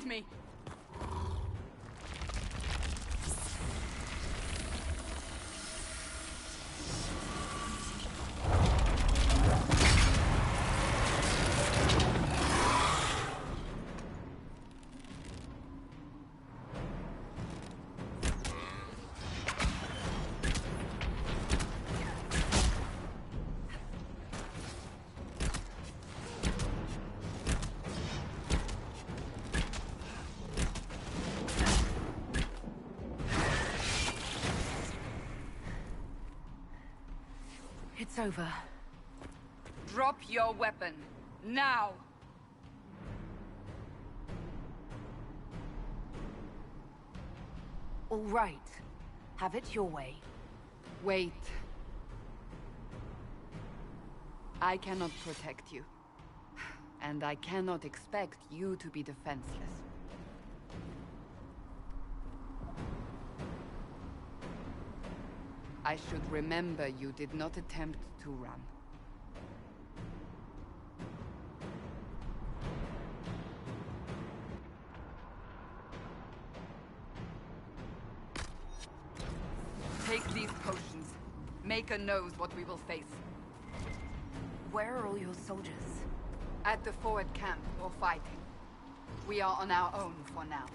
behind me! It's over. Drop your weapon. Now! All right. Have it your way. Wait. I cannot protect you. And I cannot expect you to be defenseless. I should remember you did not attempt to run. Take these potions. Maker knows what we will face. Where are all your soldiers? At the forward camp, or fighting. We are on our own for now.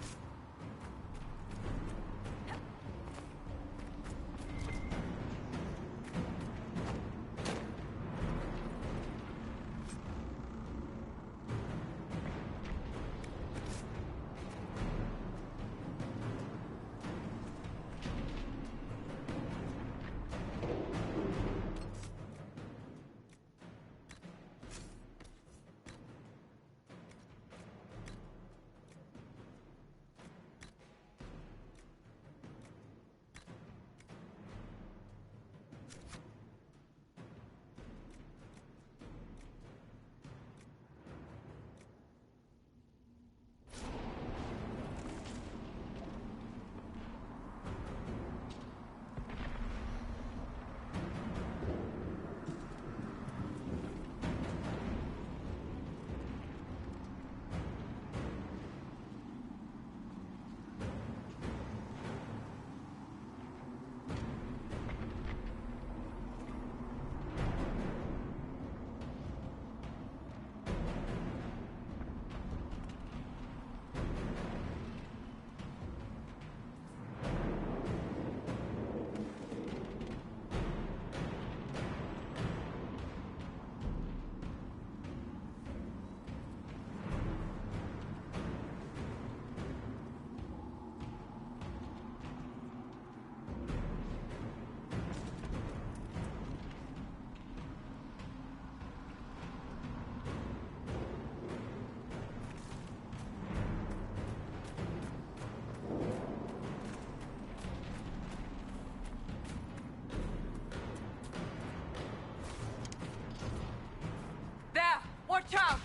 Watch out!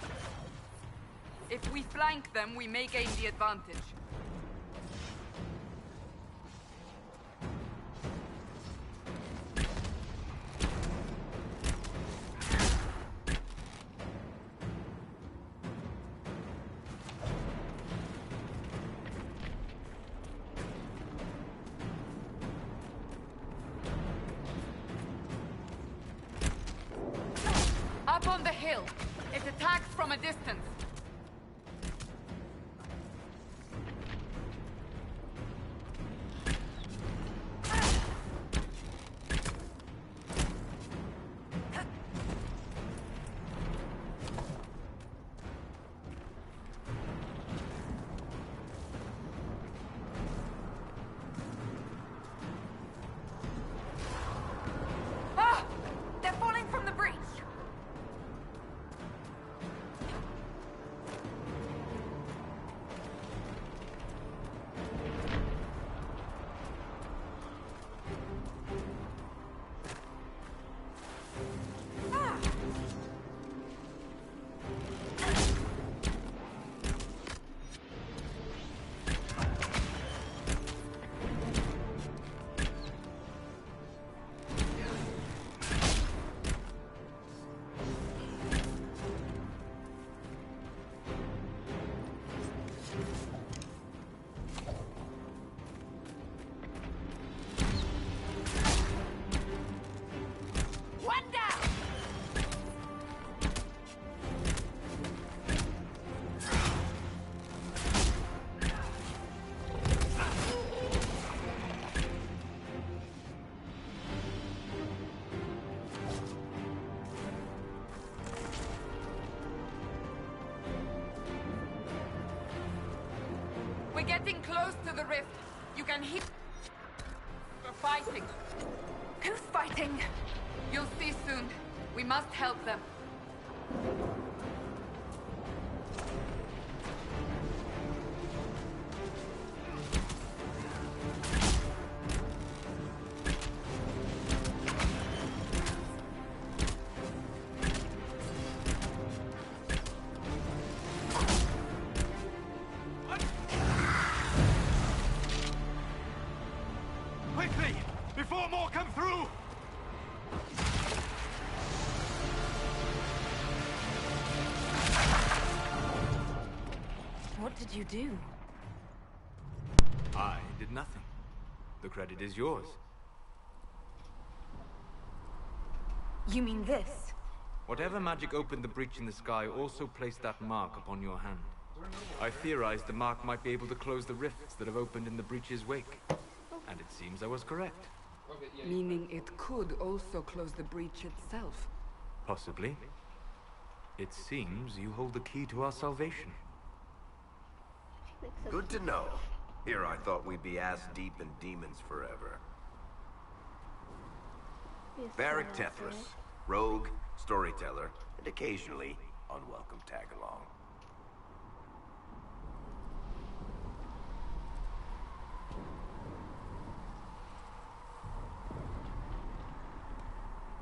If we flank them, we may gain the advantage. Up on the hill! It attacks from a distance. Ah! They're falling from the breach! getting close to the rift. You can hear... We're fighting. Who's fighting? You'll see soon. We must help them. Quickly! Before more come through! What did you do? I did nothing. The credit is yours. You mean this? Whatever magic opened the breach in the sky also placed that mark upon your hand. I theorized the mark might be able to close the rifts that have opened in the breach's wake. And it seems I was correct. Meaning it could also close the breach itself. Possibly. It seems you hold the key to our salvation. Good to know. Here I thought we'd be ass-deep in demons forever. Varric Tethras, rogue, storyteller, and occasionally unwelcome tag-along.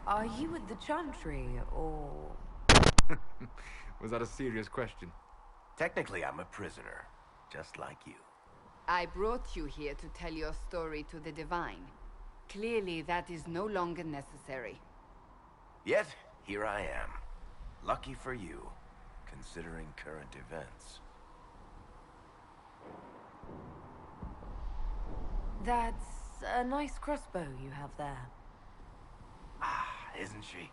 Are you with the Chantry, or... Was that a serious question? Technically, I'm a prisoner, just like you. I brought you here to tell your story to the Divine. Clearly, that is no longer necessary. Yet, here I am. Lucky for you, considering current events. That's a nice crossbow you have there. Isn't she?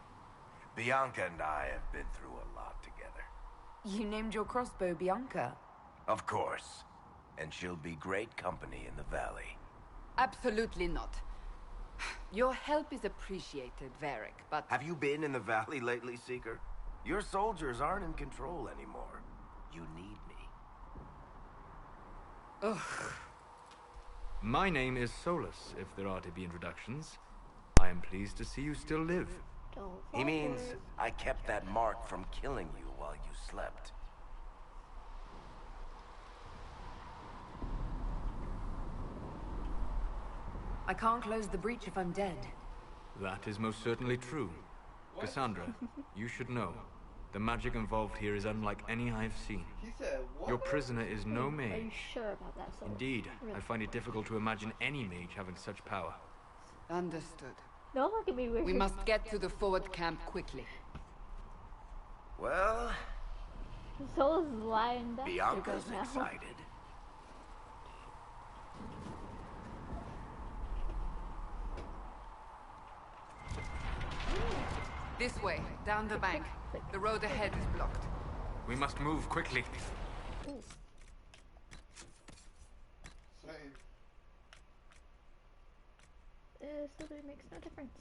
Bianca and I have been through a lot together. You named your crossbow Bianca. Of course. And she'll be great company in the valley. Absolutely not. Your help is appreciated, Varric, but... Have you been in the valley lately, Seeker? Your soldiers aren't in control anymore. You need me. Ugh. My name is Solus, if there are to be introductions. I am pleased to see you still live. He means I kept that mark from killing you while you slept. I can't close the breach if I'm dead. That is most certainly true. Cassandra, you should know. The magic involved here is unlike any I've seen. Your prisoner is no Are you mage. sure about that? Soul? Indeed, Really? I find it difficult to imagine any mage having such power. Understood. Don't look at me weird. We must get to the forward camp quickly. Well, Soul is lying back Bianca's right now. excited. This way, down the bank. The road ahead is blocked. We must move quickly. Ooh. Still makes no difference.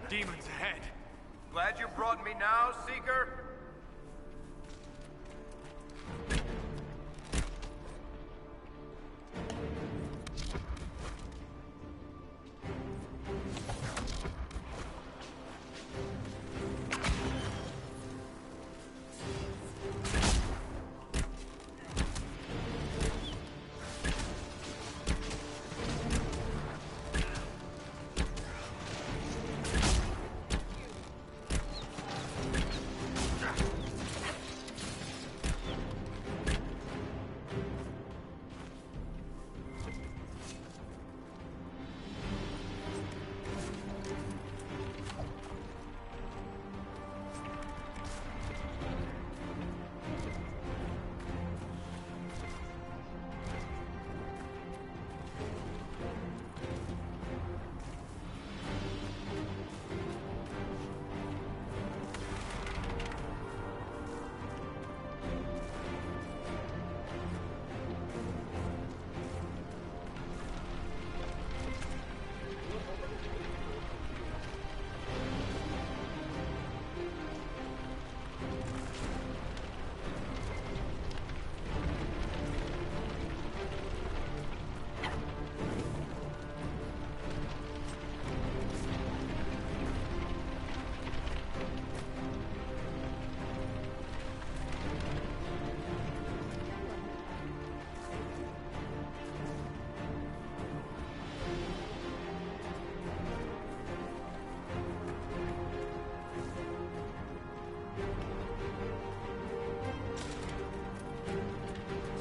Demons ahead. Glad you brought me now, Seeker?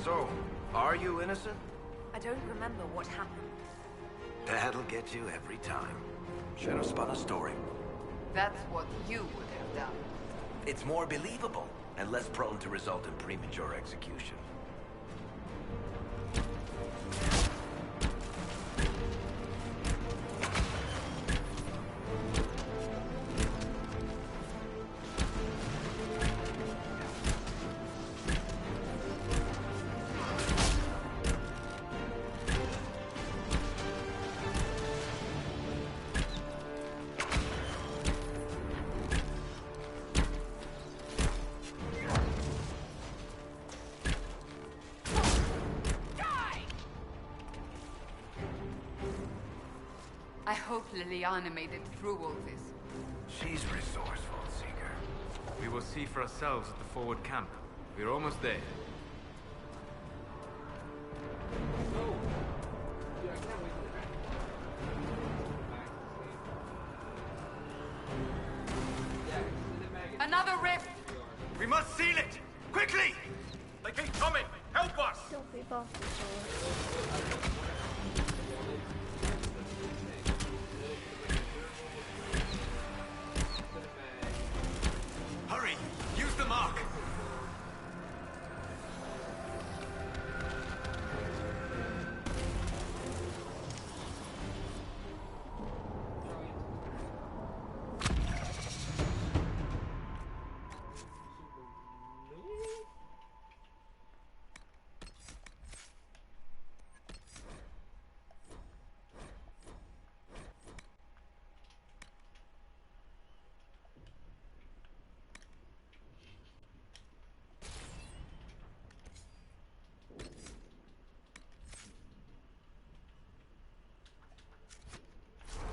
So, are you innocent? I don't remember what happened. That'll get you every time. Should have spun a story. That's what you would have done. It's more believable and less prone to result in premature execution. I hope Liliana made it through all this. She's resourceful, Seeker. We will see for ourselves at the forward camp. We're almost there. Another rift! We must seal it! Quickly! They keep coming! Help us! Don't be boss before. Hurry! Use the mark!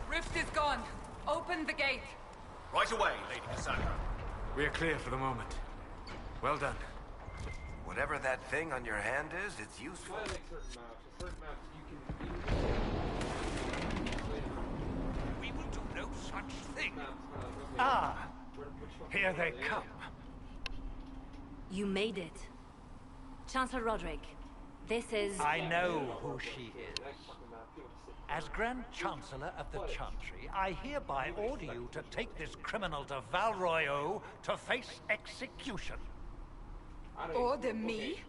Rift is gone. Open the gate. Right away, Lady Cassandra. We are clear for the moment. Well done. Whatever that thing on your hand is, it's useful. We will do no such thing. Ah, here they come. You made it. Chancellor Roderick, this is... I know who she is. As Grand Chancellor of the Chantry, I hereby order you to take this criminal to Val Royeaux to face execution. Order me?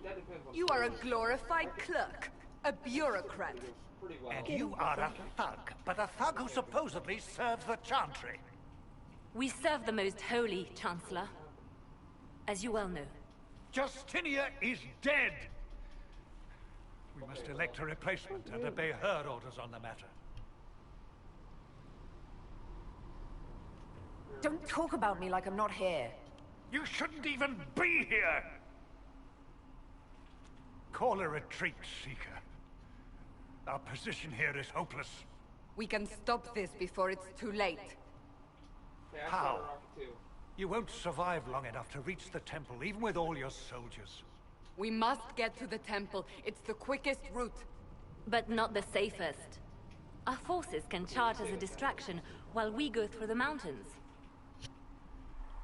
You are a glorified clerk. A bureaucrat. And you are a thug, but a thug who supposedly serves the Chantry. We serve the most holy, Chancellor. As you well know. Justinia is dead! We must elect a replacement and obey her orders on the matter. Don't talk about me like I'm not here. You shouldn't even be here! Call a retreat, Seeker. Our position here is hopeless. We can stop this before it's too late. How? You won't survive long enough to reach the temple, even with all your soldiers. We must get to the temple. It's the quickest route. But not the safest. Our forces can charge as a distraction while we go through the mountains.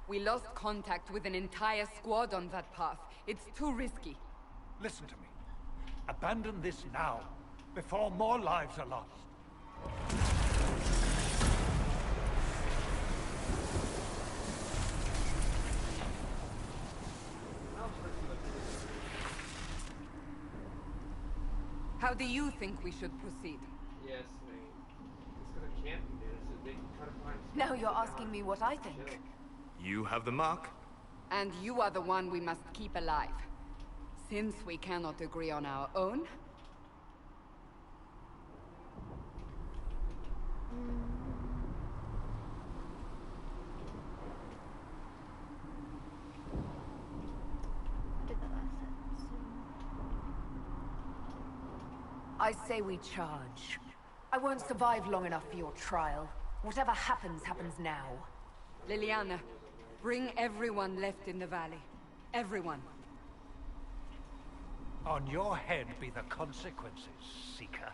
We lost contact with an entire squad on that path. It's too risky. Listen to me. Abandon this now, before more lives are lost. How do you think we should proceed? Yes, mate. It's gonna camp you there, so they can try to find... Now you're asking me what I think. You have the mark. And you are the one we must keep alive. Since we cannot agree on our own... I did that last episode. I say we charge. I won't survive long enough for your trial. Whatever happens, happens now. Liliana, bring everyone left in the valley. Everyone. On your head be the consequences, Seeker.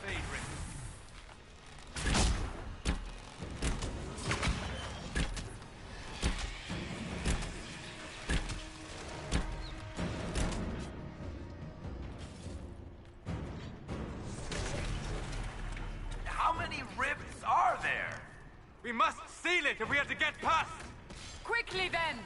Fade Rift. How many rifts are there? We must seal it if we are to get past! Quickly then!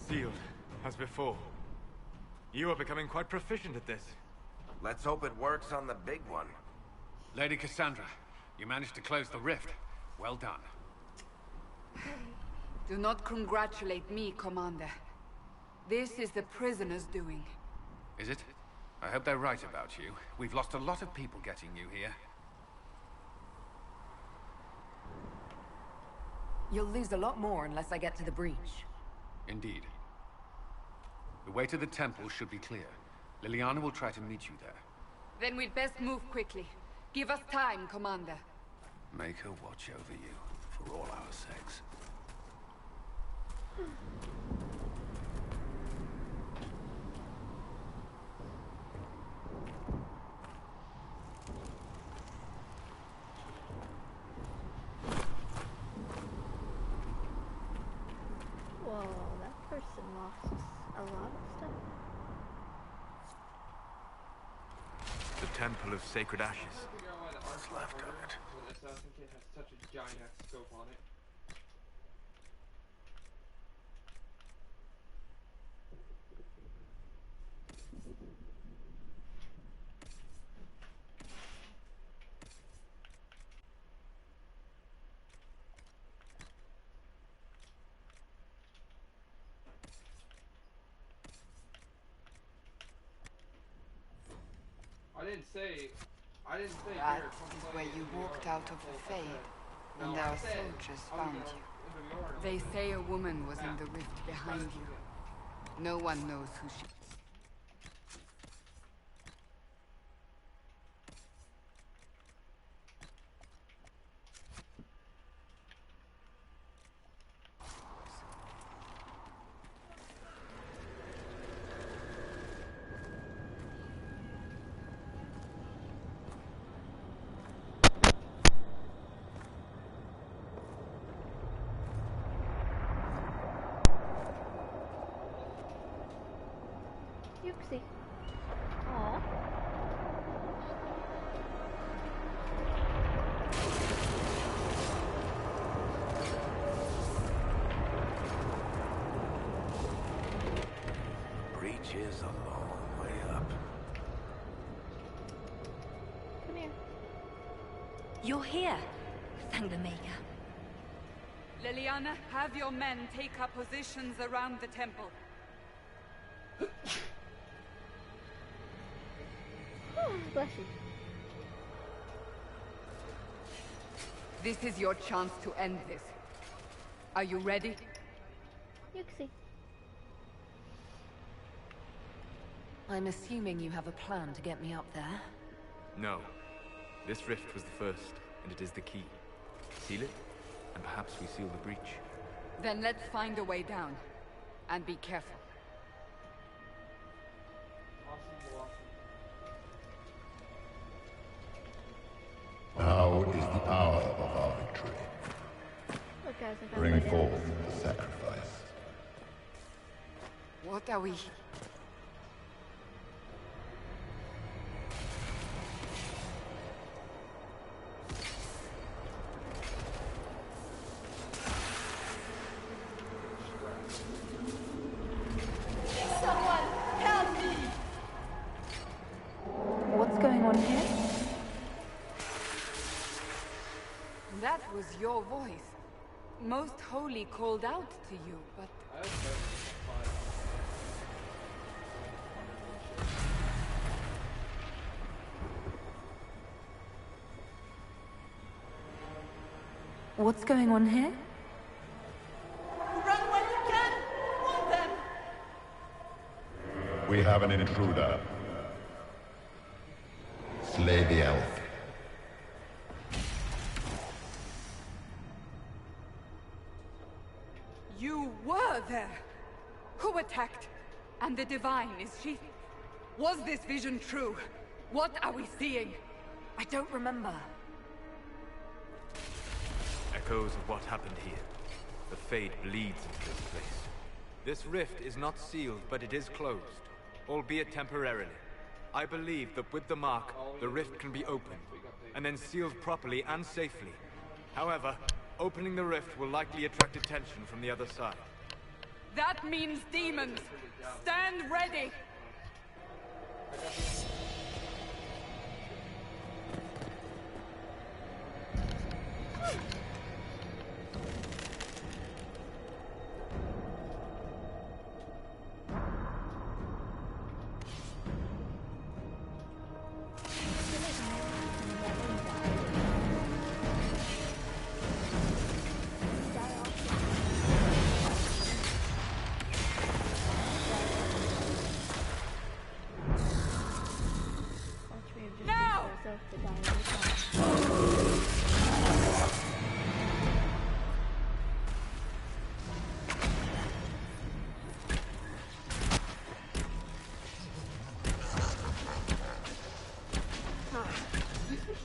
Sealed, as before. You are becoming quite proficient at this. Let's hope it works on the big one. Lady Cassandra, you managed to close the rift. Well done. Do not congratulate me, Commander. This is the prisoner's doing. Is it? I hope they're right about you. We've lost a lot of people getting you here. You'll lose a lot more unless I get to the breach. Indeed. The way to the temple should be clear. Liliana will try to meet you there. Then we'd best move quickly. Give us time, Commander. Make her watch over you, for all our sakes. Whoa, that person lost a lot of stuff. The Temple of Sacred Ashes. What's left of it? When Assassin Kit has such a giant ass scope on it. I didn't say That here, is where you walked out of the Fade, and our soldiers found you. They say a woman was in the rift behind you. No one knows who she is. Oopsie. Aw. Breach is a long way up. Come here. You're here. Thank the Maker. Liliana, have your men take up positions around the temple. Bless you. This is your chance to end this. Are you ready? Yuxi. I'm assuming you have a plan to get me up there. No. This rift was the first, and it is the key. Seal it, and perhaps we seal the breach. Then let's find a way down. And be careful. Now is the hour of our victory. Look, guys, I found Bring my dad. forth the sacrifice. What are we... What's going on here? That was your voice. Most Holy called out to you, but... What's going on here? Run when you can! Want them! We have an intruder. Slay the elf. You were there! Who attacked? And the Divine, is she... Was this vision true? What are we seeing? I don't remember. Echoes of what happened here. The Fade bleeds into this place. This rift is not sealed, but it is closed, albeit temporarily. I believe that with the mark, the rift can be opened, and then sealed properly and safely. However, opening the rift will likely attract attention from the other side. That means demons! Stand ready!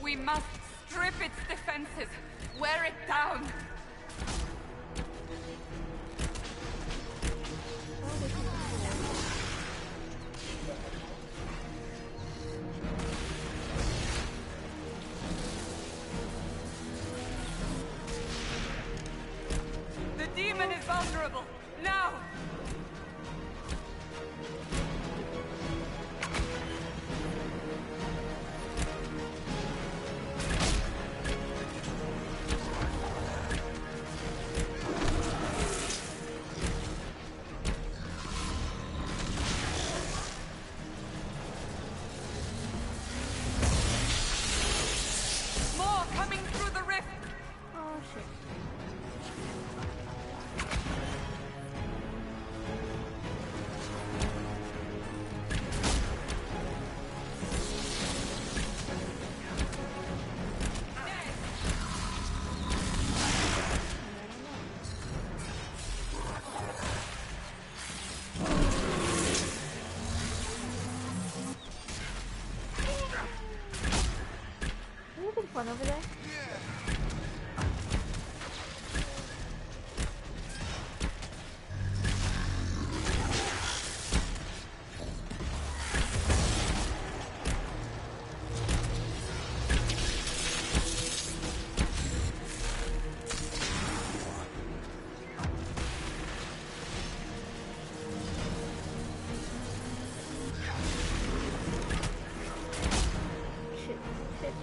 We must strip its defenses, wear it down. The demon is vulnerable. Now! More coming through the rift! Oh shit. Are you having fun over there? Shit, shit.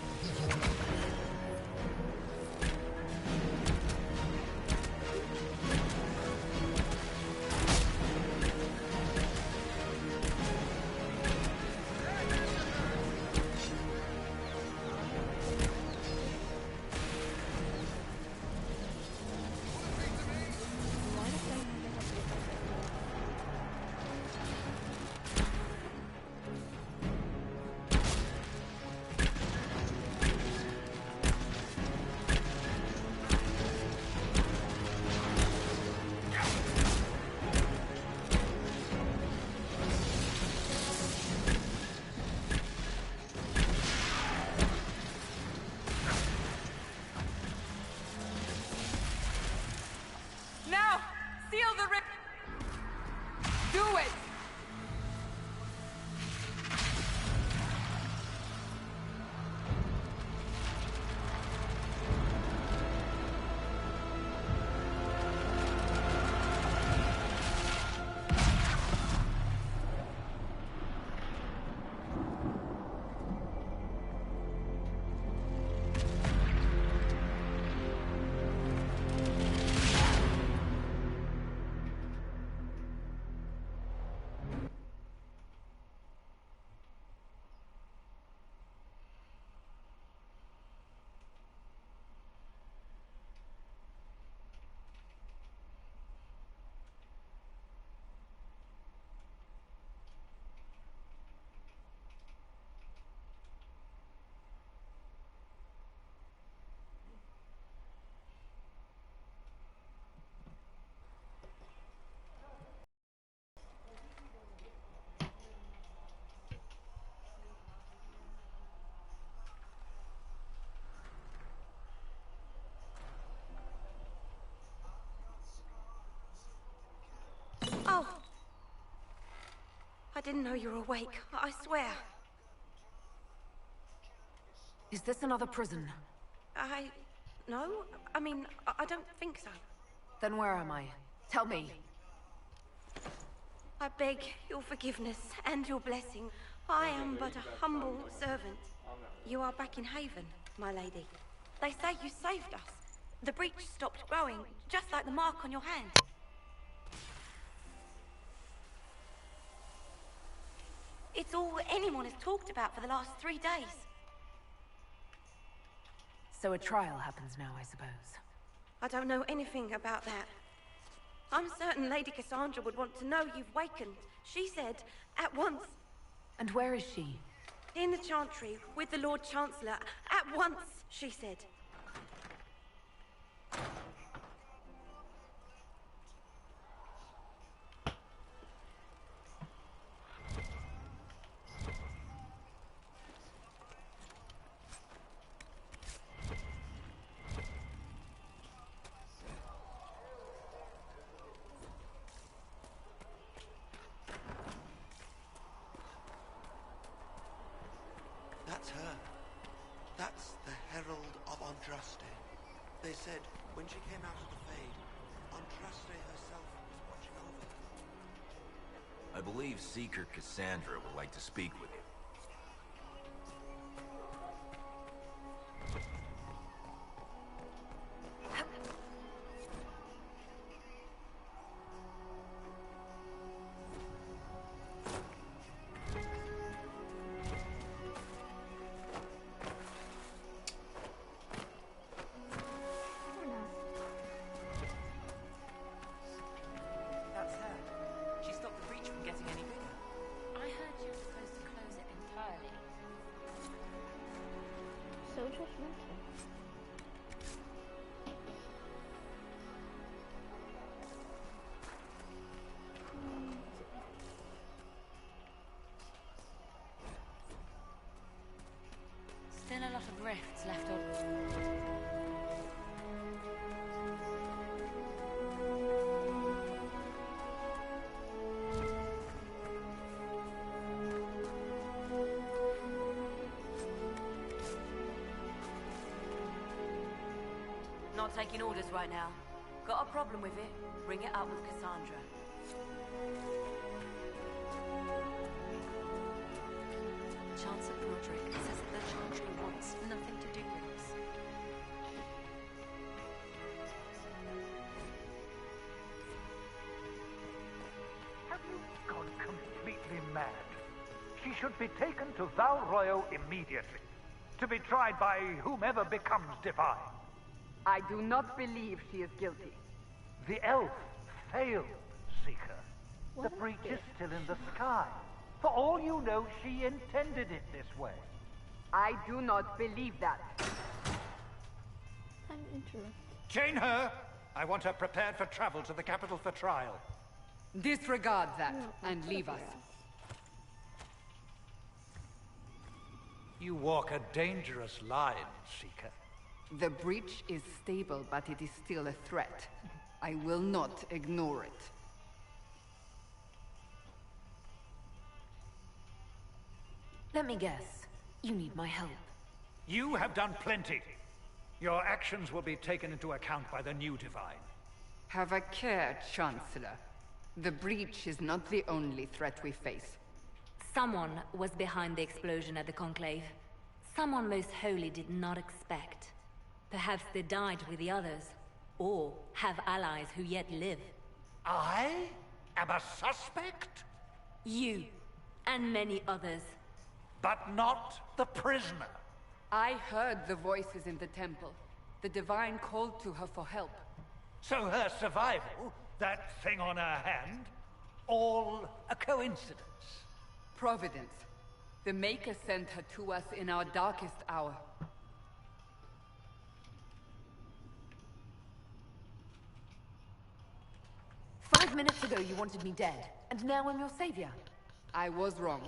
didn't know you were awake, I swear. Is this another prison? No. I mean, I don't think so. Then where am I? Tell me. I beg your forgiveness and your blessing. I am but a humble servant. You are back in Haven, my lady. They say you saved us. The breach stopped growing, just like the mark on your hand. It's all anyone has talked about for the last 3 days. So a trial happens now, I suppose. I don't know anything about that. I'm certain Lady Cassandra would want to know you've wakened. She said, at once. And where is she? In the Chantry, with the Lord Chancellor. At once, she said. That's her. That's the Herald of Andraste. They said when she came out of the Fade, Andraste herself was watching over her. I believe Seeker Cassandra would like to speak with you. Still a lot of rifts left on. Not taking orders right now. Got a problem with it? Bring it up with Cassandra. Chancellor Broderick says that the Chantry wants nothing to do with us. Have you gone completely mad? She should be taken to Val Royo immediately, to be tried by whomever becomes divine. I do not believe she is guilty. The elf failed, Seeker. The breach is still in the sky. For all you know, she intended it this way. I do not believe that. I'm interested. Chain her! I want her prepared for travel to the capital for trial. Disregard that and leave us. You walk a dangerous line, Seeker. The breach is stable, but it is still a threat. I will not ignore it. Let me guess. You need my help. You have done plenty. Your actions will be taken into account by the new divine. Have a care, Chancellor. The breach is not the only threat we face. Someone was behind the explosion at the Conclave. Someone most holy did not expect. Perhaps they died with the others, or have allies who yet live. I am a suspect? You, and many others. But not the prisoner. I heard the voices in the temple. The Divine called to her for help. So her survival, that thing on her hand, all a coincidence? Providence. The Maker sent her to us in our darkest hour. "5 minutes ago you wanted me dead, and now I'm your savior." I was wrong.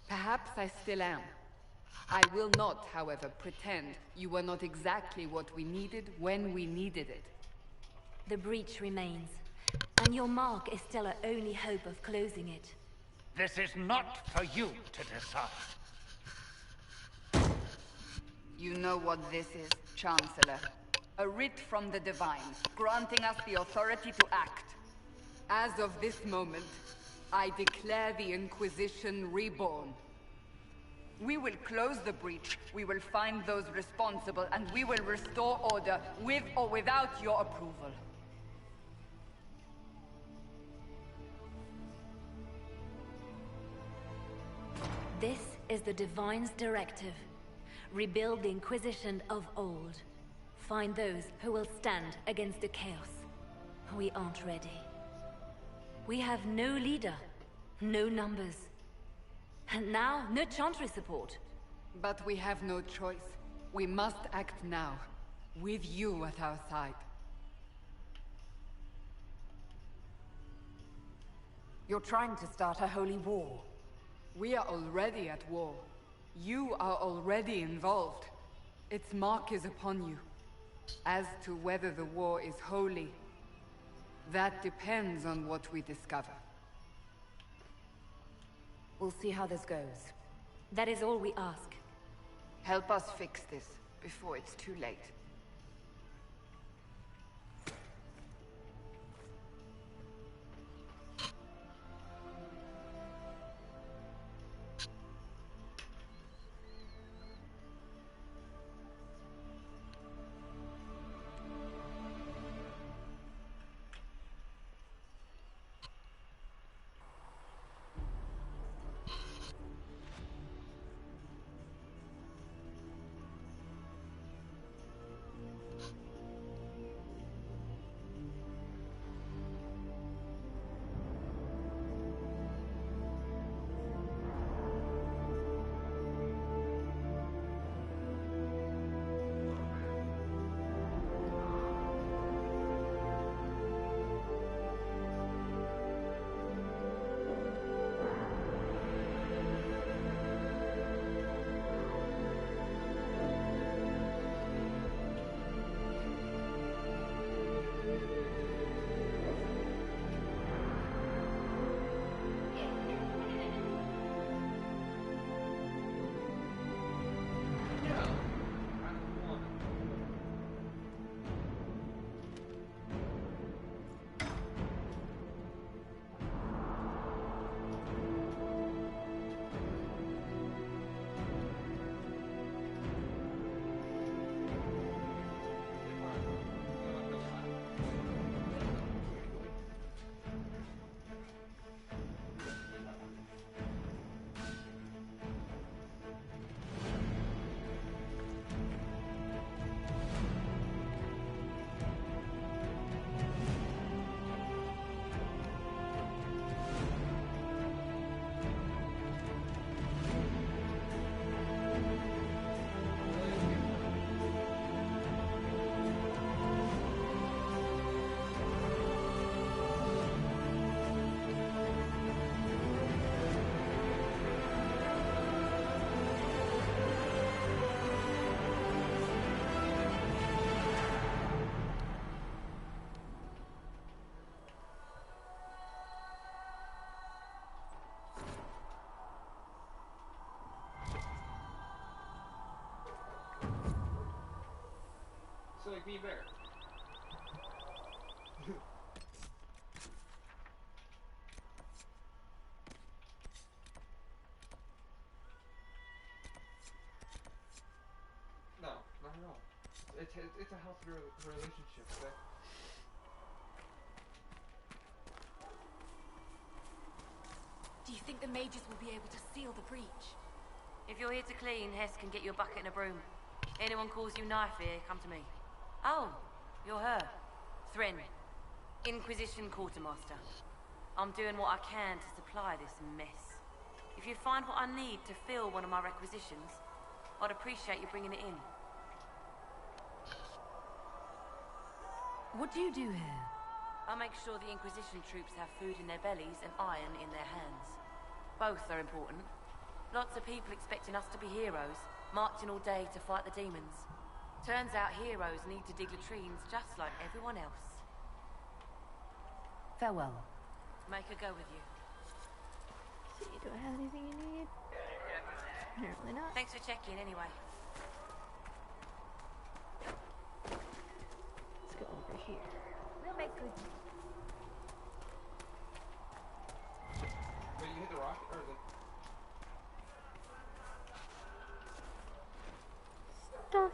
Perhaps I still am. I will not, however, pretend you were not exactly what we needed when we needed it. The breach remains, and your mark is still our only hope of closing it. This is not for you to decide. You know what this is, Chancellor. A writ from the Divine, granting us the authority to act. As of this moment, I declare the Inquisition reborn. We will close the breach, we will find those responsible, and we will restore order, with or without your approval. This is the Divine's directive. Rebuild the Inquisition of old. Find those who will stand against the chaos. We aren't ready. We have no leader, no numbers. And now, no Chantry support. But we have no choice. We must act now, with you at our side. You're trying to start a holy war. We are already at war. You are already involved. Its mark is upon you. As to whether the war is holy, that depends on what we discover. We'll see how this goes. That is all we ask. Help us fix this before it's too late. So like me bear. No, not at all. It's a healthy relationship, okay? Do you think the mages will be able to seal the breach? If you're here to clean, Hess can get you a bucket and a broom. Anyone calls you knife here, come to me. Oh, you're her. Thrin. Inquisition Quartermaster. I'm doing what I can to supply this mess. If you find what I need to fill one of my requisitions, I'd appreciate you bringing it in. What do you do here? I make sure the Inquisition troops have food in their bellies and iron in their hands. Both are important. Lots of people expecting us to be heroes, marching all day to fight the demons. Turns out heroes need to dig latrines just like everyone else. Farewell. Make her go with you. see, do I have anything you need? Apparently not. Thanks for checking anyway. Let's go over here. We'll make good. Wait, you hit the rocket or the... Stuff.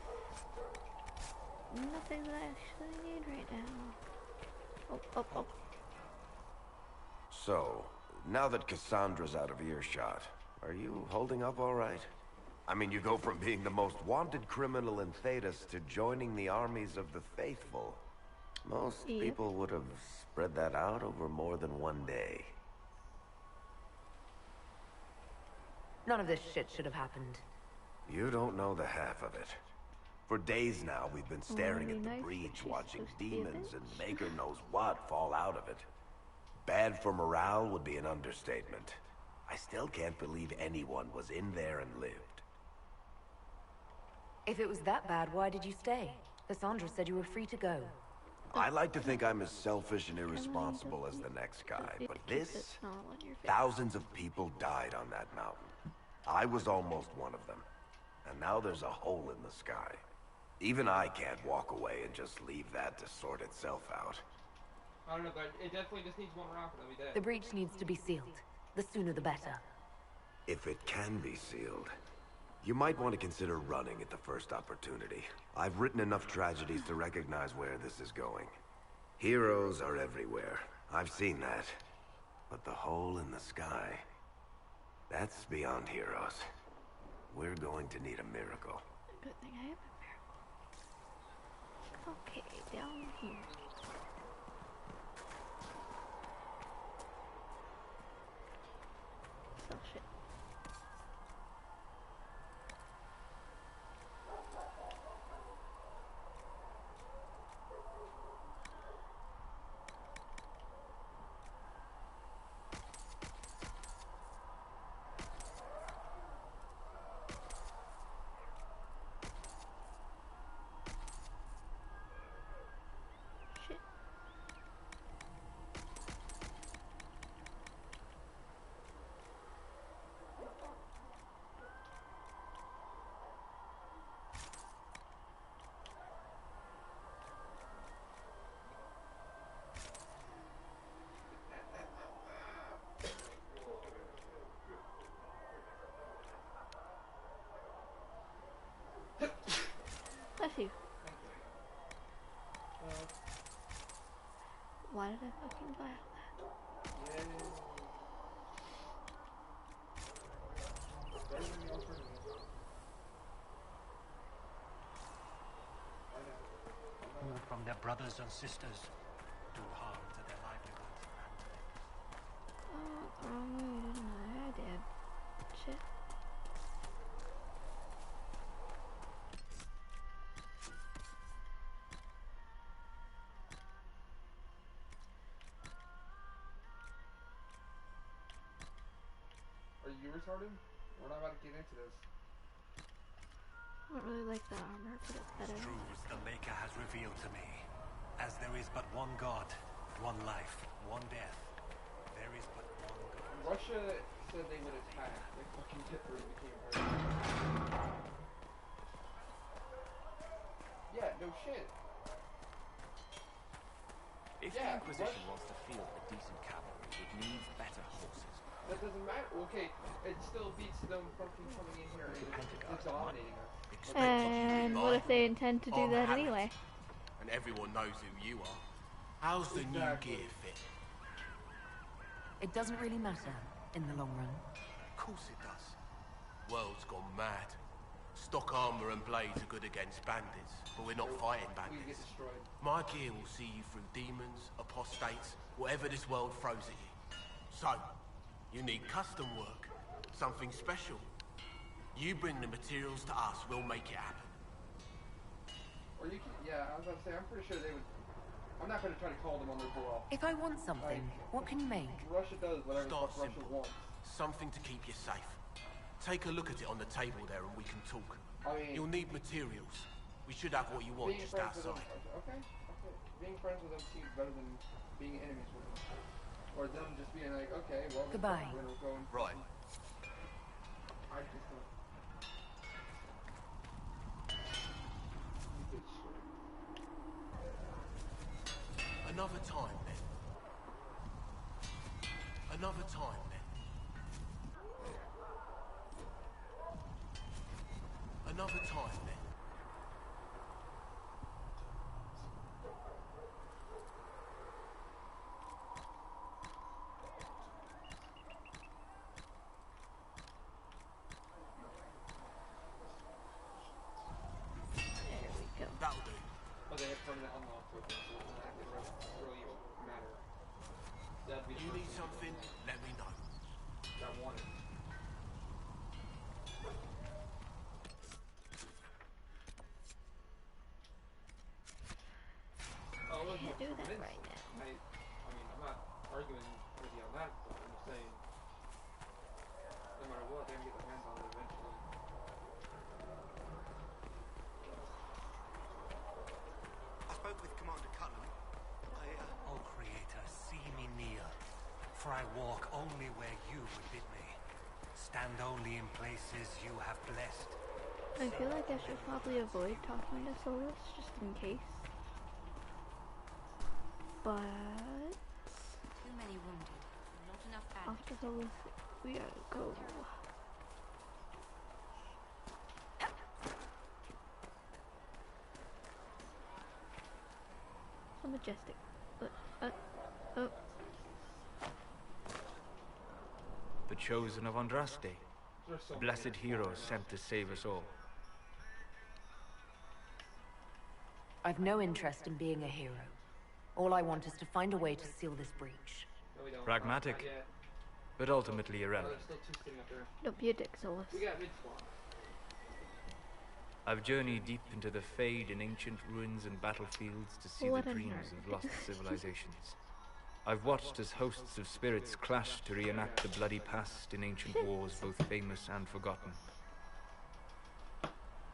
Nothing that I actually need right now. Oh. So, now that Cassandra's out of earshot, are you holding up all right? I mean, you go from being the most wanted criminal in Thedas to joining the armies of the faithful. Most people would have spread that out over more than one day. None of this shit should have happened. You don't know the half of it. For days now, we've been staring at the breach, watching demons and maker knows what fall out of it. Bad for morale would be an understatement. I still can't believe anyone was in there and lived. If it was that bad, why did you stay? Cassandra said you were free to go. I like to think I'm as selfish and irresponsible as the next guy, but this... Thousands of people died on that mountain. I was almost one of them. And now there's a hole in the sky. Even I can't walk away and just leave that to sort itself out. I don't know, but it definitely just needs one rocket and we dead. The breach needs to be sealed. The sooner the better. If it can be sealed, you might want to consider running at the first opportunity. I've written enough tragedies to recognize where this is going. Heroes are everywhere. I've seen that. But the hole in the sky... that's beyond heroes. We're going to need a miracle. Good thing I have a miracle. Okay, down here. Oh shit. Bless you. Why did I fucking buy all that? Who from their brothers and sisters do harm to their livelihoods and Oh, wrong way, didn't I? I did. Shit. Are you retarded? We're not about to get into this. I don't really like the armor, but it's better. truths the Maker has revealed to me. As there is but one God, one life, one death, there is but one God. Russia said they would attack. They fucking Hitler became hurt. Yeah, no shit. If the Inquisition wants to field a decent cavalry, it needs better horses. That doesn't matter. Okay, it still beats them fucking coming in here and dominating us. And what if they intend to do that anyway? And everyone knows who you are. How's the new gear fit? It doesn't really matter in the long run. Of course it does. World's gone mad. Stock armor and blades are good against bandits, but we're not fighting bandits. My gear will see you through demons, apostates, whatever this world throws at you. So, you need custom work, something special. You bring the materials to us, we'll make it happen. Or you can, yeah, I was about to say, I'm pretty sure they would... I'm not going to try to call them on their bluff. If I want something, what can you make? Russia does whatever Start Russia simple. wants. Something to keep you safe. Take a look at it on the table there and we can talk. I mean... You'll need materials. We should have what you want just outside. Okay. Being friends with them seems better than being enemies with them. Or them just being like, okay, well, Goodbye. we're gonna go and... Right. I just don't... Another time, then. Another time, then. Another time, then. There we go. That'll do. Oh, they have permanent unlock tokens, so it's not going to really matter. That'd be You need something? Let me know. I want it. Oh, look, Can't do that convinced. right now. I mean, I'm not arguing with you on that, but I'm just saying, no matter what, they're going to get their hands on it eventually. I spoke with Commander Cullen. O Creator, see me near, for I walk only where you would bid me. Stand only in places you have blessed. I feel like I should probably avoid talking to Solus just in case. But Too many wounded. Not enough after Solus, we gotta go. So majestic. Oh. The chosen of Andraste. A blessed hero sent to save us all. I've no interest in being a hero. All I want is to find a way to seal this breach. Pragmatic, but ultimately irrelevant. Don't be a dick, Solus. We got mid-spawn. I've journeyed deep into the Fade in ancient ruins and battlefields to see What the a dreams nerd. of lost civilizations. I've watched as hosts of spirits clash to reenact the bloody past in ancient wars, both famous and forgotten.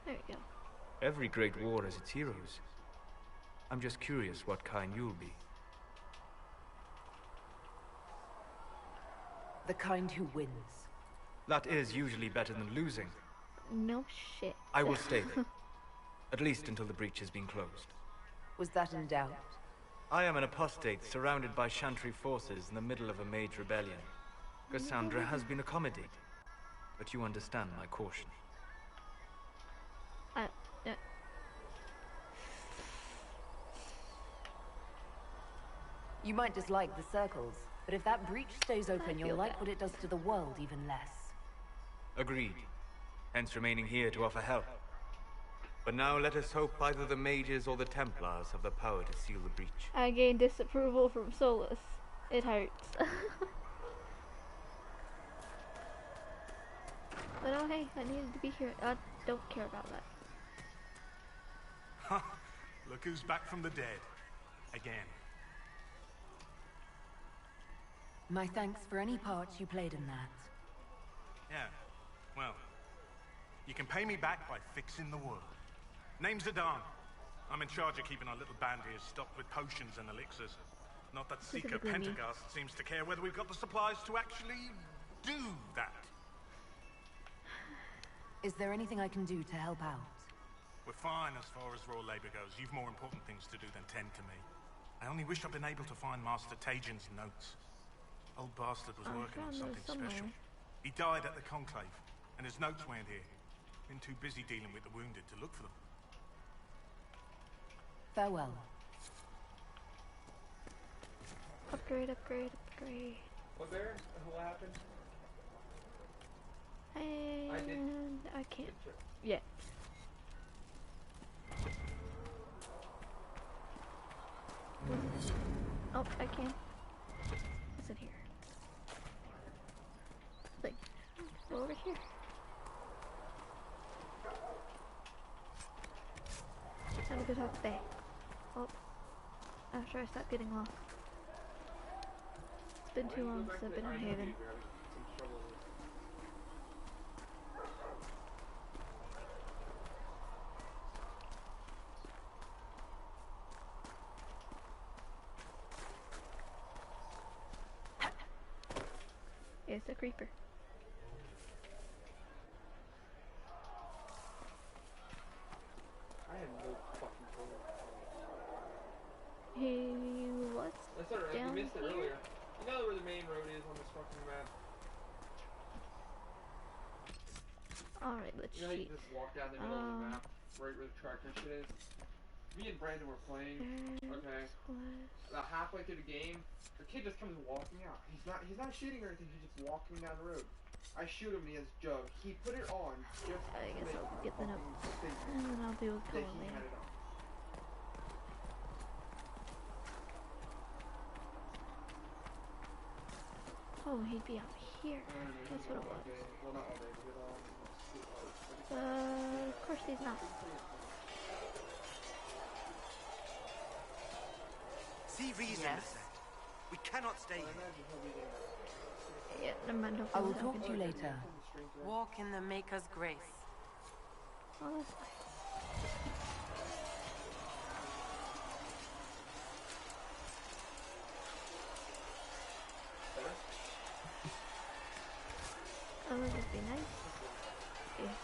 There you go. Every great war has its heroes. I'm just curious what kind you'll be. The kind who wins. That is usually better than losing. No shit. I will stay there. At least until the breach has been closed. Was that in doubt? I am an apostate surrounded by Chantry forces in the middle of a mage rebellion. Cassandra has been accommodated, but you understand my caution. You might dislike the circles, but if that breach stays open, you'll like what it does to the world even less. Agreed. Hence remaining here to offer help. But now let us hope either the mages or the Templars have the power to seal the breach. I gained disapproval from Solus. It hurts. But oh hey, I needed to be here. I don't care about that. Ha! Look who's back from the dead. Again. My thanks for any part you played in that. Yeah. Well, you can pay me back by fixing the world. Name's Adan. I'm in charge of keeping our little band here stocked with potions and elixirs. Not that Seeker Specifically me. Pentagast seems to care whether we've got the supplies to actually do that. Is there anything I can do to help out? We're fine as far as raw labor goes. You've more important things to do than tend to me. I only wish I'd been able to find Master Tajin's notes. Old bastard was working on found those something special. somewhere. He died at the Conclave, and his notes weren't here. Been too busy dealing with the wounded to look for them. Farewell. Upgrade. What bear? What happened? And I can't. Yeah. Oh, I can. Is it here? Like, go over here. Time to go talk to Faye. Oh, after I stop getting lost. It's been too long since I've been in Haven. a creeper. I have no fucking clue. He was That's alright, down we missed it here. earlier. You know where the main road is on this fucking map? Alright, let's You know how you see. just walk down the middle of the map, right where the tractor shit is? Me and Brandon were playing, okay? About halfway through the game, the kid just comes walking out. He's not shooting or anything, he's just walking down the road. I shoot him and he has jug. He put it on just I to guess make I'll get the note. statement And then I'll be with that Cullen he had later. it on. Oh, he'd be out here. That's what it was. Well, not all day, but Of course he's not. See reason, Lisette. We cannot stay here. Yeah, never mind. I will talk to you later. Walk in the Maker's grace. Oh, that's nice. Oh, that would be nice. Yeah.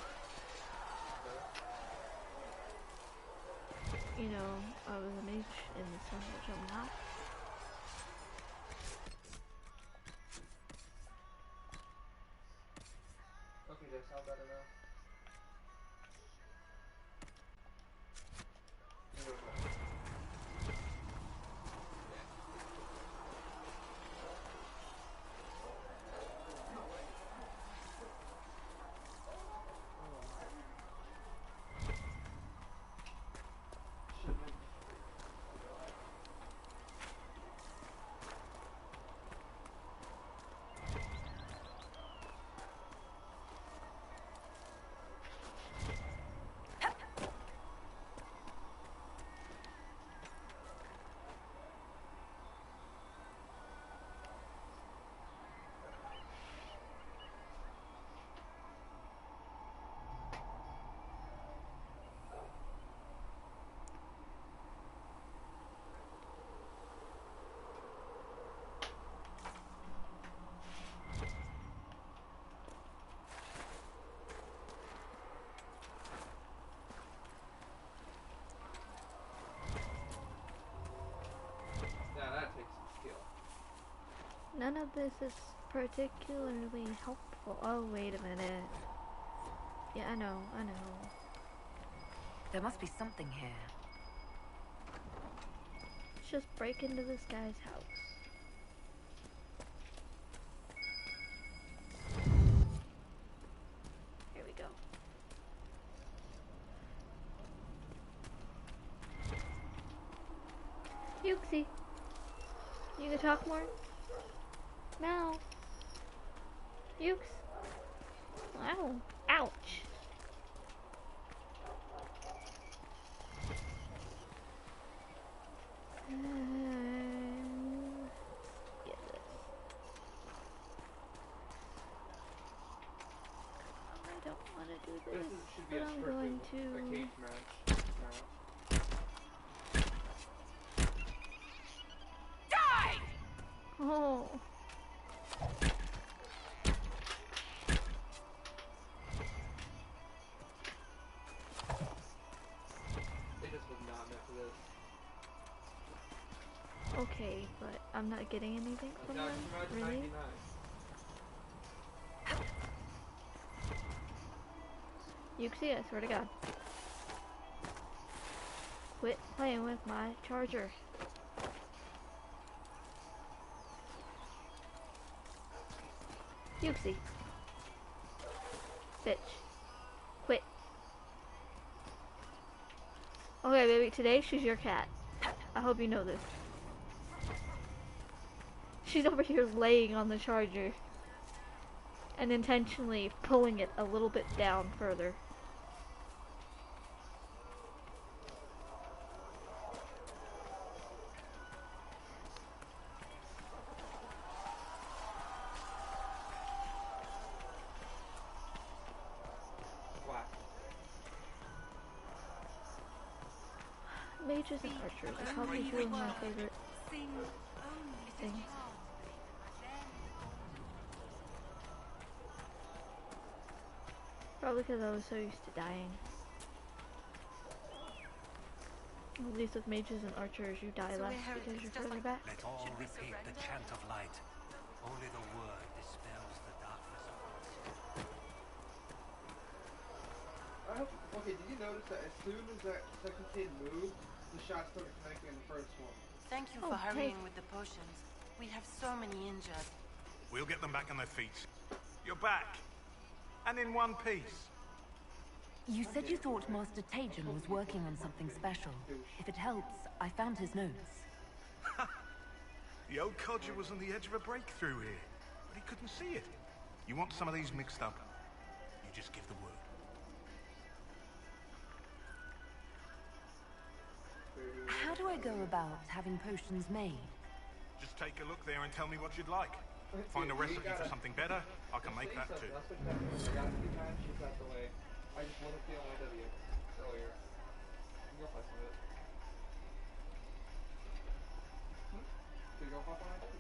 You know, I was a mage in this one, which I'm not. Okay, does that sound better now? None of this is particularly helpful. Oh, wait a minute. Yeah, I know. There must be something here. Let's just break into this guy's house. Here we go. Yuxi, you can talk more? No. Ukes. Wow. Ouch. Get this. I don't want to do this, but I'm going to. Cage match. Die! Oh. Okay, but I'm not getting anything from them, really? Yuxi, I swear to God. Quit playing with my charger. Yuxi. Bitch. Quit. Okay, baby, today she's your cat. I hope you know this. She's over here laying on the charger and intentionally pulling it a little bit down further. Mages and archers are probably two of my favorite things. Probably because I was so used to dying. At least with mages and archers, you die less because you're further back. Let all repeat the chant of light. Only the word dispels the darkness of us. Okay, did you notice that as soon as that second kid moved, the shots started connecting in the first one? Thank you for hurrying with the potions. We have so many injured. We'll get them back on their feet. You're back. And in one piece. You said you thought Master Tajan was working on something special. If it helps, I found his notes. The old codger was on the edge of a breakthrough here, but he couldn't see it. You want some of these mixed up? You just give the word. How do I go about having potions made? Just take a look there and tell me what you'd like. Find a recipe for something better, I can make that too. I just want to feel IW earlier. You go find some of it. Did you go hop on IW?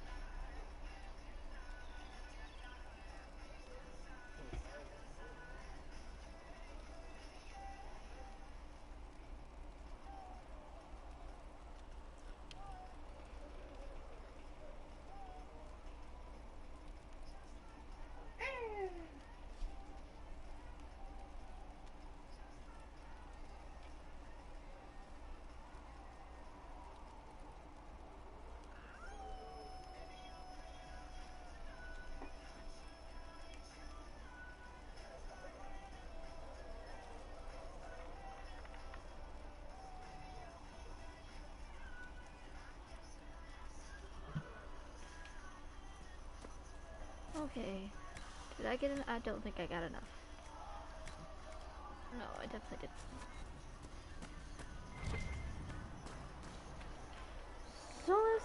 Okay. Did I get enough? I don't think I got enough. No, I definitely didn't. Solus!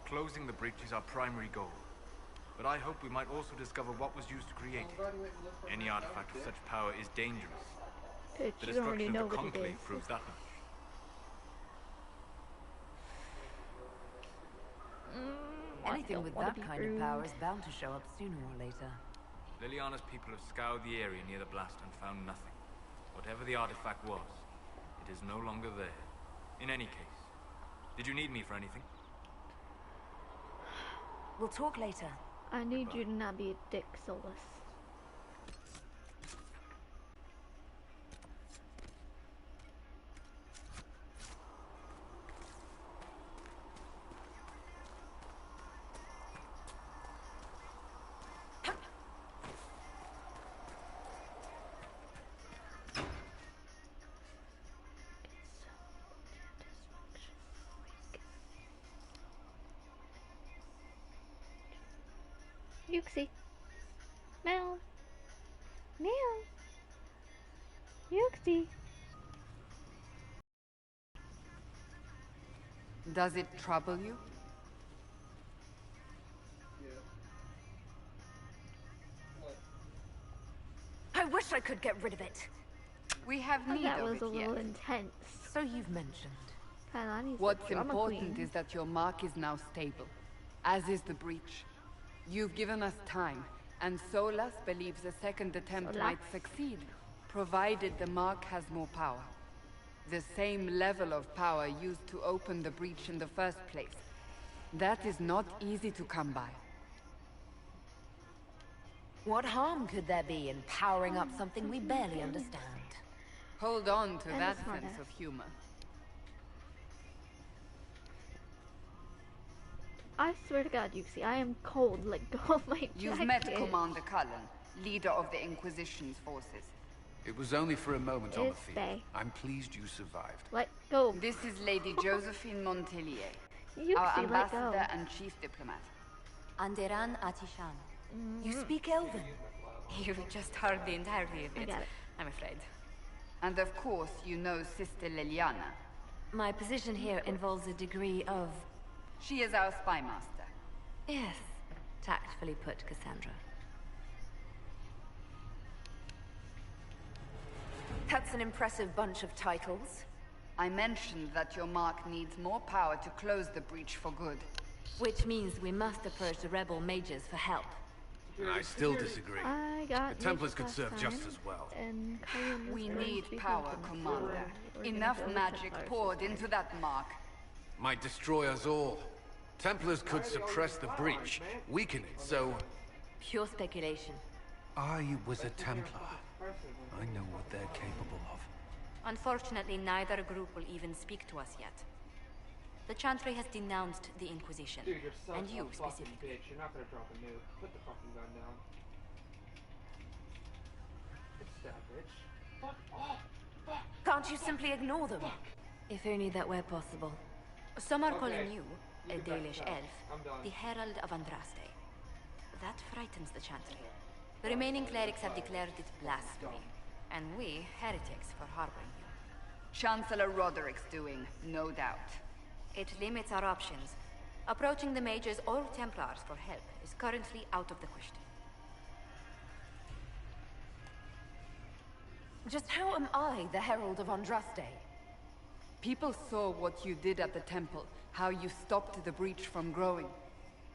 Closing the breach is our primary goal. But I hope we might also discover what was used to create it. Any artifact of such power is dangerous. Bitch, The you don't already destruction know of the what it Conclave is. proves that much. Anything with that kind of power is bound to show up sooner or later. Liliana's people have scoured the area near the blast and found nothing. Whatever the artifact was, it is no longer there. In any case, did you need me for anything? We'll talk later. I need you to not be a dick, Solus. Yuxi. Meow. Meow. Yuxi. Does it trouble you? I wish I could get rid of it. We have need That of was it a little yet. intense. So you've mentioned. Kailani's What's the drama important queen. is that your mark is now stable, as is the breach. You've given us time, and Solas believes a second attempt Solas? might succeed, provided the mark has more power. The same level of power used to open the breach in the first place. That is not easy to come by. What harm could there be in powering up something we barely understand? Hold on to And that a smart sense ass. of humor. I swear to God, Yuxi, I am cold. Let go of my jacket. You've met Commander Cullen, leader of the Inquisition's forces. It was only for a moment on the It's field. Bay. I'm pleased you survived. Let go. This is Lady Josephine Montelier, Yuxi, our let go. ambassador and chief diplomat. Anderan Atishan. You speak Elven. You just heard the entirety of I it, got it. I'm afraid. And of course, you know Sister Liliana. My position here involves a degree of... She is our spy master. Yes, tactfully put, Cassandra. That's an impressive bunch of titles. I mentioned that your mark needs more power to close the breach for good. Which means we must approach the rebel mages for help. I still disagree. I got The Templars could last serve just time, as well. And Cullen was We going to need be power, hunting, Commander. so we're gonna Enough go with magic Templars poured this into time. that mark. Might destroy us all. Templars could suppress the breach, weaken it, so... Pure speculation. I was a Templar. I know what they're capable of. Unfortunately, neither group will even speak to us yet. The Chantry has denounced the Inquisition, Dude, you're such and you a fucking specifically. bitch. You're not gonna drop a nuke. Put the fucking gun down. It's that bitch. Fuck off! Fuck! Can't you simply ignore them? If only that were possible. Some are Okay. calling you, a You can Dalish back elf, up. I'm done. the Herald of Andraste. That frightens the Chantry. The remaining clerics have declared it blasphemy, and we, heretics, for harboring you. Chancellor Roderick's doing, no doubt. It limits our options. Approaching the mages or Templars for help is currently out of the question. Just how am I the Herald of Andraste? People saw what you did at the temple, how you stopped the breach from growing.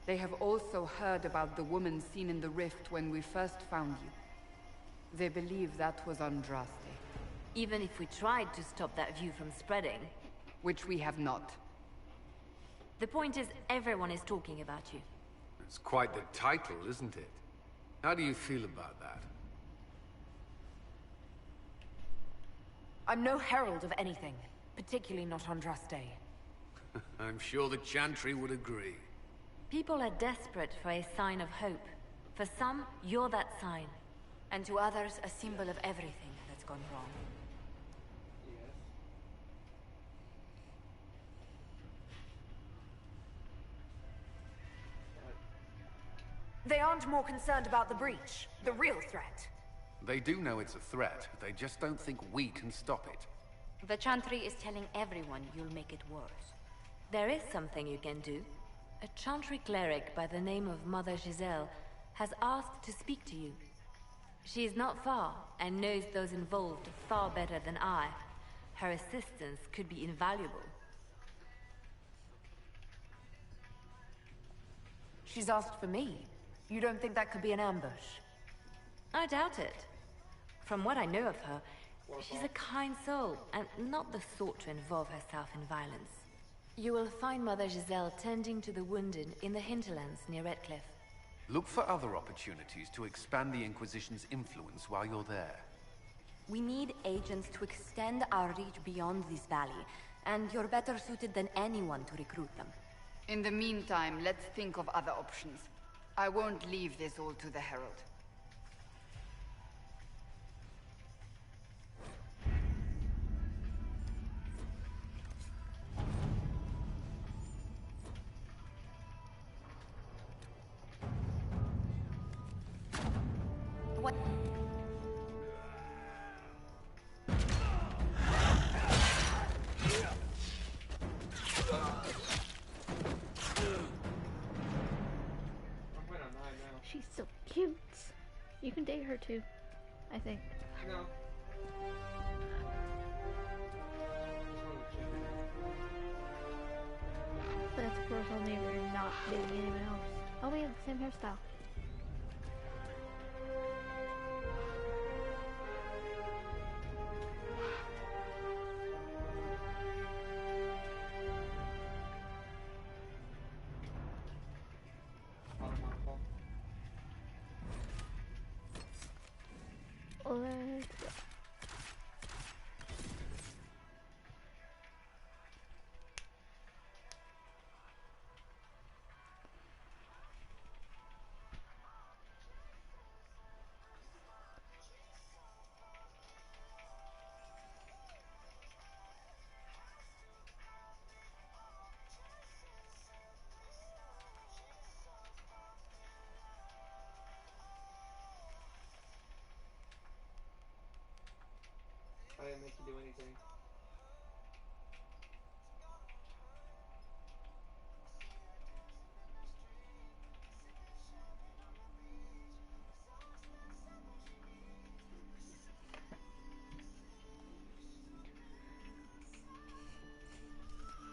They have also heard about the woman seen in the rift when we first found you. They believe that was Andraste. Even if we tried to stop that view from spreading... Which we have not. The point is, everyone is talking about you. It's quite the title, isn't it? How do you feel about that? I'm no herald of anything, particularly not Andraste. I'm sure the Chantry would agree. People are desperate for a sign of hope. For some, you're that sign. And to others, a symbol of everything that's gone wrong. They aren't more concerned about the breach, the real threat. They do know it's a threat, they just don't think we can stop it. The Chantry is telling everyone you'll make it worse. There is something you can do. A Chantry cleric by the name of Mother Giselle has asked to speak to you. She is not far, and knows those involved far better than I. Her assistance could be invaluable. She's asked for me. You don't think that could be an ambush? I doubt it. From what I know of her, she's a kind soul, and not the sort to involve herself in violence. You will find Mother Giselle tending to the wounded in the hinterlands near Redcliffe. Look for other opportunities to expand the Inquisition's influence while you're there. We need agents to extend our reach beyond this valley, and you're better suited than anyone to recruit them. In the meantime, let's think of other options. I won't leave this all to the Herald. What? She's so cute. You can date her too, I think. No. That's of course only if you're not dating anyone else. Oh, we have the same hairstyle. Let's go. I didn't make you do anything.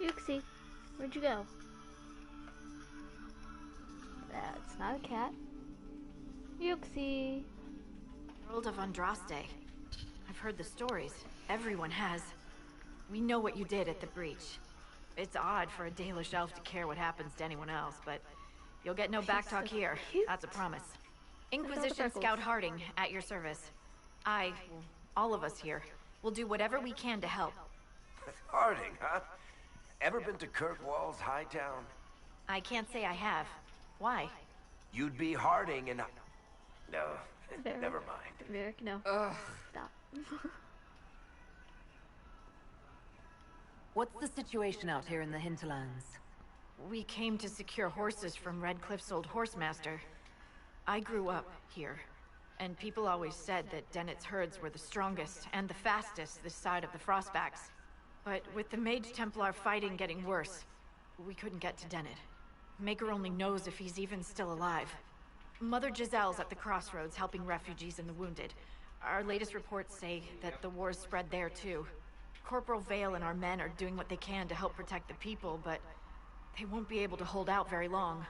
Yuxi, where'd you go? That's not a cat. Yuxi. Herald of Andraste. I've heard the stories. Everyone has. We know what you did at the breach. It's odd for a Dalish elf to care what happens to anyone else, but you'll get no backtalk here. That's a promise. Inquisition Scout Harding, at your service. All of us here, will do whatever we can to help. Harding, huh? Ever been to Kirkwall's Hightown? I can't say I have. Why? You'd be Harding and... No, Varric. never mind. Varric, no. Ugh. Stop. What's the situation out here in the hinterlands? We came to secure horses from Redcliffe's old horsemaster. I grew up here, and people always said that Dennett's herds were the strongest and the fastest this side of the Frostbacks. But with the Mage Templar fighting getting worse, we couldn't get to Dennett. Maker only knows if he's even still alive. Mother Giselle's at the crossroads helping refugees and the wounded. Our latest reports say that the war's spread there too. Corporal Vale and our men are doing what they can to help protect the people, but they won't be able to hold out very long.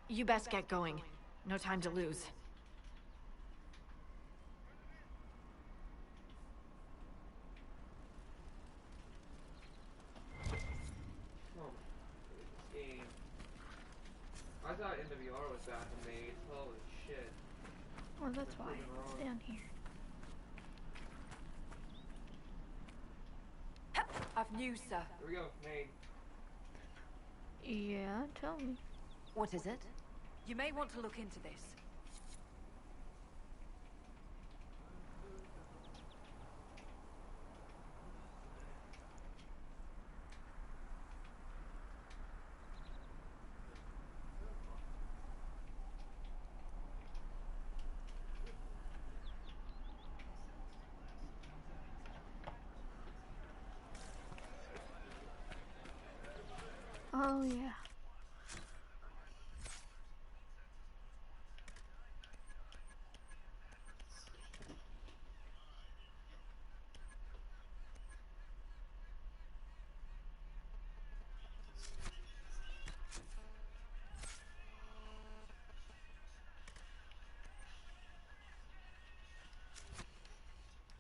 You best get going. No time to lose. I thought NWR was back in May. Holy shit. Oh, that's why. It's down here. I've news, sir. Here we go, May. Yeah, tell me. What is it? You may want to look into this. Oh, yeah.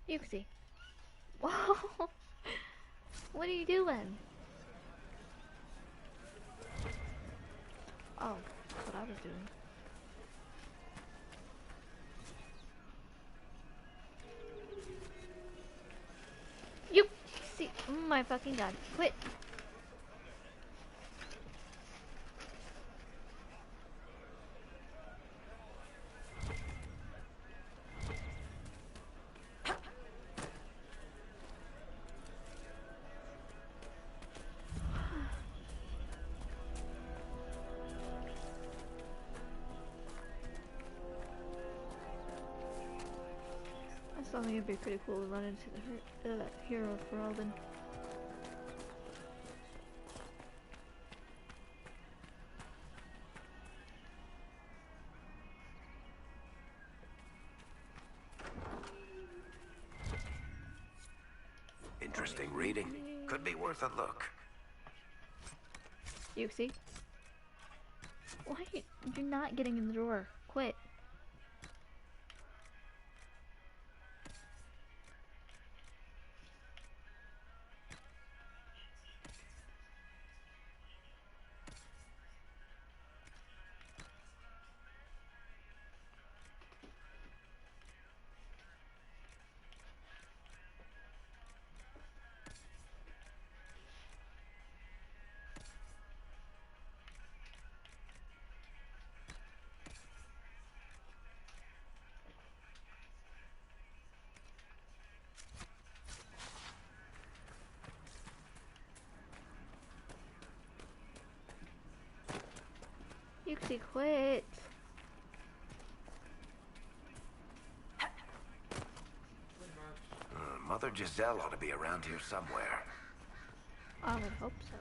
Yuxi. Whoa! What are you doing? Oh, that's what I was doing. You see, oh my fucking god, quit. I think it'd be pretty cool to run into the hero of Ferelden. Interesting reading. Could be worth a look. Yuxi? Why you're not getting in the door? Quit. Yuxi, quit. Mother Giselle ought to be around here somewhere. I would hope so.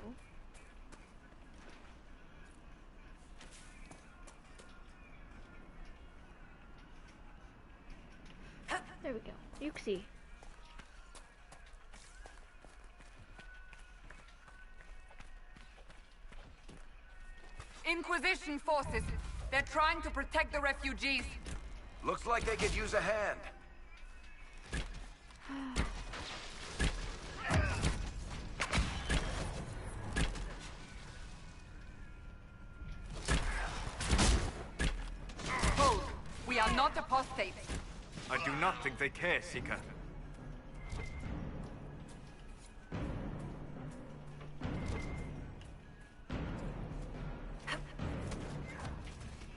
There we go. Yuxi. Inquisition forces. They're trying to protect the refugees. Looks like they could use a hand. Hold! We are not apostates! I do not think they care, Seeker.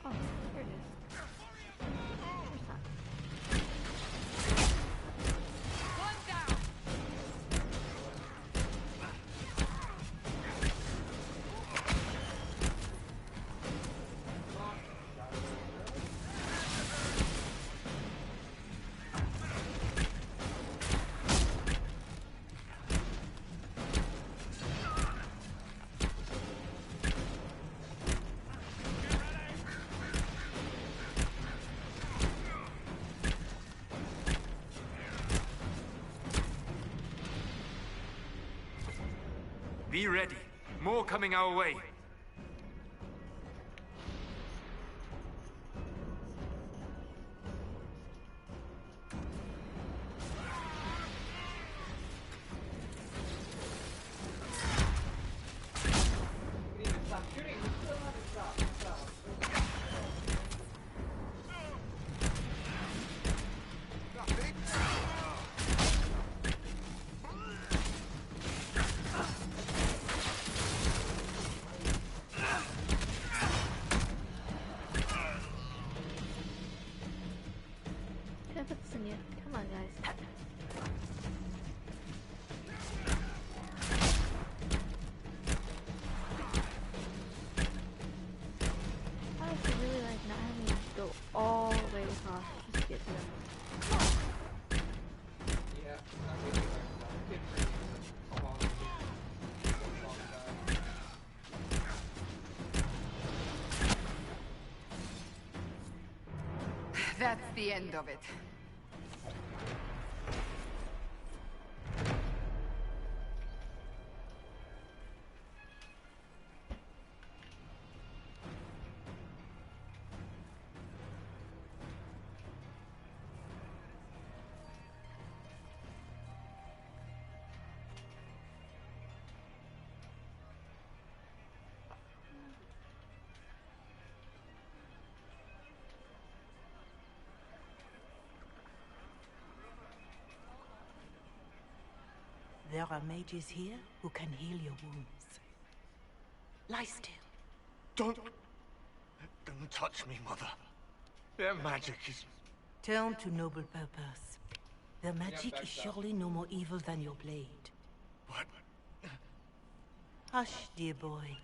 Oh, there it is. Be ready. More coming our way. Can I put this in you? Come on, guys. I would really like not having to go all the way across just to get to them. That's the end of it. There are mages here who can heal your wounds. Lie still. Don't touch me, Mother. Their magic is... Turn to noble purpose. Their magic is surely no more evil than your blade. What? Hush, dear boy.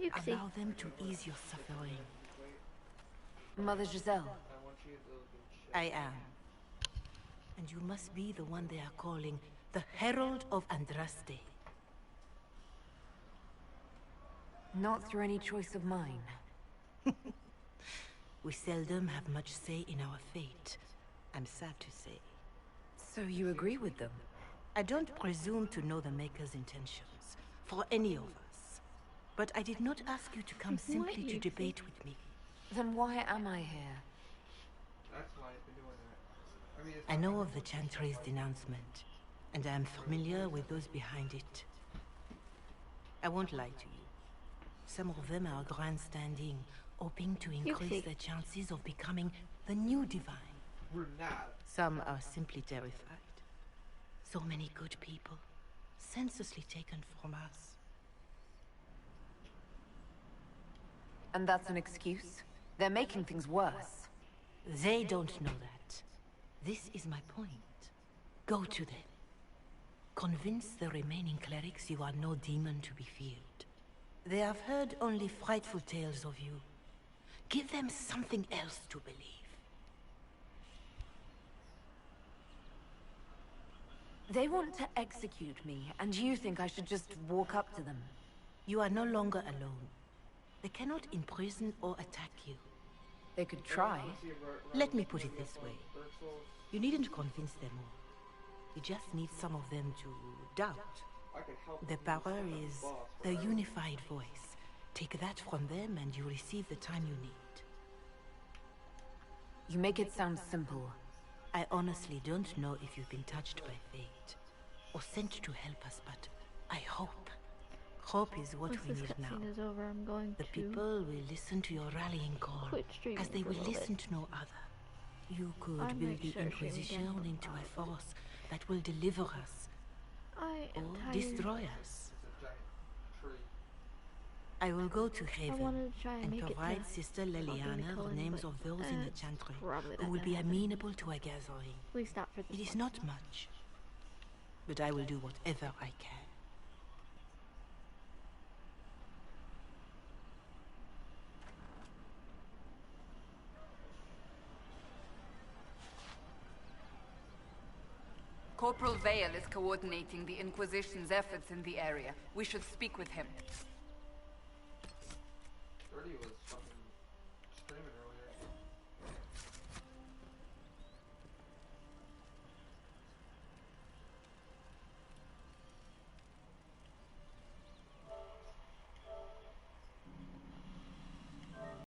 Yuxi. Allow them to ease your suffering. Mother Giselle. I am. And you must be the one they are calling the Herald of Andraste. Not through any choice of mine. We seldom have much say in our fate, I'm sad to say. So you agree with them? I don't presume to know the Maker's intentions, for any of us. But I did not ask you to come simply to debate with me. Then why am I here? That's why I've been doing that. I mean, I know of the Chantry's denouncement, and I am familiar with those behind it. I won't lie to you. Some of them are grandstanding, hoping to increase their chances of becoming the new divine. Some are simply terrified. So many good people, senselessly taken from us. And that's an excuse? They're making things worse. They don't know that. This is my point. Go to them. Convince the remaining clerics you are no demon to be feared. They have heard only frightful tales of you. Give them something else to believe. They want to execute me, and you think I should just walk up to them? You are no longer alone. They cannot imprison or attack you. They could try. Let me put it this way. You needn't convince them all. You just need some of them to doubt. Their power is the unified voice. Take that from them and you receive the time you need. You make it sound simple. I honestly don't know if you've been touched by fate, or sent to help us, but I hope. Hope is what Once we this need now. cutscene is over, I'm going The to people will listen to your rallying call, quit streaming as they for a will little listen bit. to no other. You could I build might the start streaming Inquisition again. into a force that will deliver us, I am or tired. destroy us. I will go to Haven wanted to try and make it provide to Sister Cullen, Leliana the names but of those in the it's Chantry probably who not will gonna be happen. amenable to a gathering. At least not for It this is one. not much, but I will do whatever I can. Corporal Vale is coordinating the Inquisition's efforts in the area. We should speak with him. 30 was